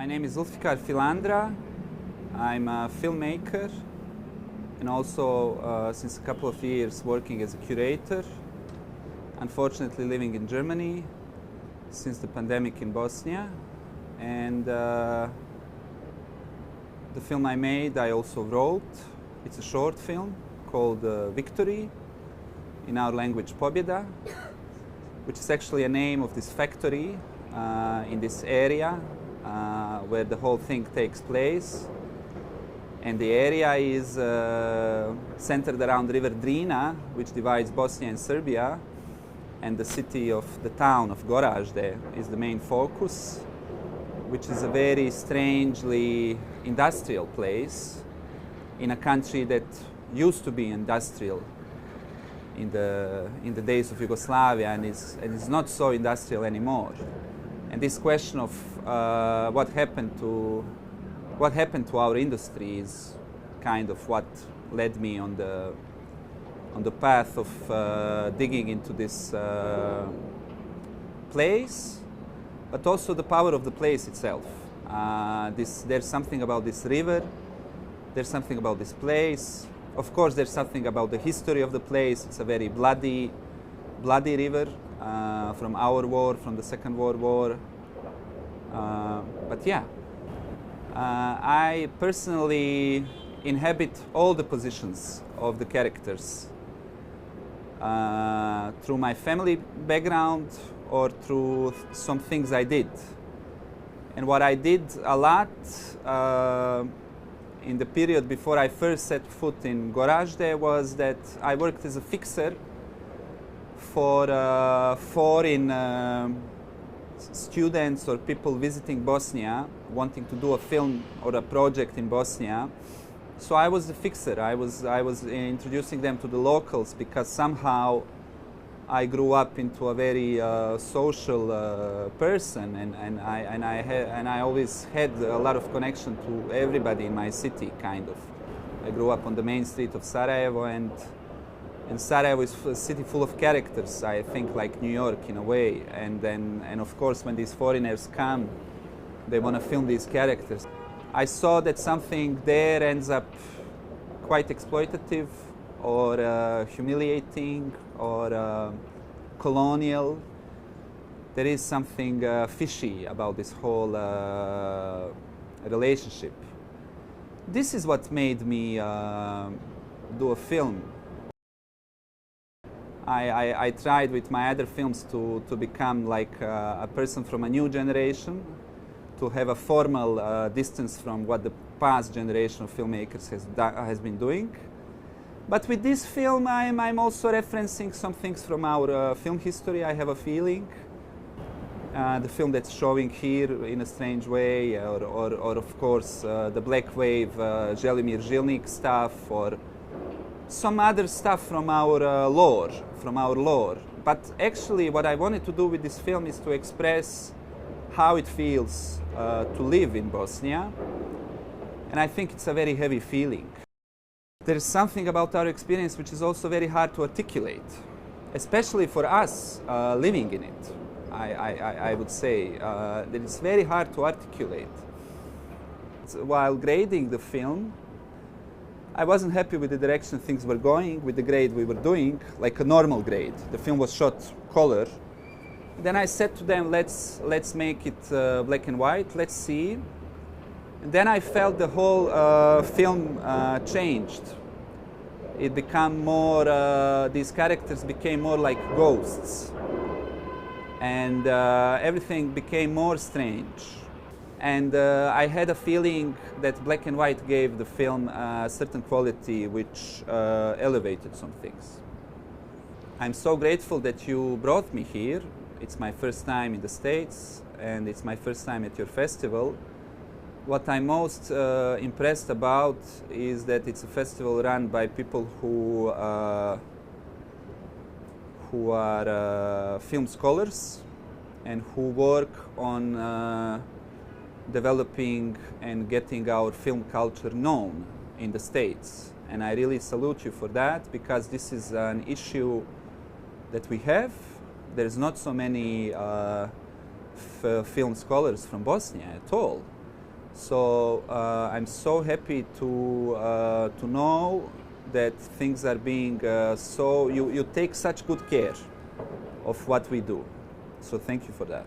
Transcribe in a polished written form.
My name is Zulfikar Filandra. I'm a filmmaker and also since a couple of years working as a curator. Unfortunately living in Germany since the pandemic in Bosnia. And the film I made I also wrote. It's a short film called Victory, in our language Pobjeda, which is actually a name of this factory in this area where the whole thing takes place. And the area is centered around the river Drina, which divides Bosnia and Serbia, and the town of Gorazde is the main focus, which is a very strangely industrial place in a country that used to be industrial in the days of Yugoslavia and is not so industrial anymore. And this question of what happened to our industry is kind of what led me on the path of digging into this place, but also the power of the place itself. There's something about this river, there's something about this place. Of course, there's something about the history of the place. It's a very bloody river from our war, from the Second World War. But yeah, I personally inhabit all the positions of the characters through my family background or through some things I did. And what I did a lot in the period before I first set foot in Gorazde was that I worked as a fixer for foreign students or people visiting Bosnia, wanting to do a film or a project in Bosnia. So I was the fixer. I was introducing them to the locals because somehow I grew up into a very social person, and I always had a lot of connection to everybody in my city, kind of. I grew up on the main street of Sarajevo, and Sarajevo is a city full of characters, I think, like New York in a way. And of course, when these foreigners come, they want to film these characters. I saw that something there ends up quite exploitative or humiliating or colonial. There is something fishy about this whole relationship. This is what made me do a film. I tried with my other films to become like a person from a new generation, to have a formal distance from what the past generation of filmmakers has been doing. But with this film, I'm also referencing some things from our film history, I have a feeling. The film that's showing here in a strange way, or of course the Black Wave, Želimir Žilnik stuff, or some other stuff from our lore. But actually what I wanted to do with this film is to express how it feels to live in Bosnia. And I think it's a very heavy feeling. There's something about our experience which is also very hard to articulate, especially for us living in it. I would say that it's very hard to articulate. While grading the film, I wasn't happy with the direction things were going, with the grade we were doing, like a normal grade. The film was shot color. Then I said to them, let's make it black and white, let's see. And then I felt the whole film changed. It became more, these characters became more like ghosts. And everything became more strange. And I had a feeling that black and white gave the film a certain quality which elevated some things. I'm so grateful that you brought me here. It's my first time in the States, and it's my first time at your festival. What I'm most impressed about is that it's a festival run by people who are film scholars and who work on developing and getting our film culture known in the States. And I really salute you for that, because this is an issue that we have. There's not so many film scholars from Bosnia at all. So I'm so happy to know that things are being you take such good care of what we do. So thank you for that.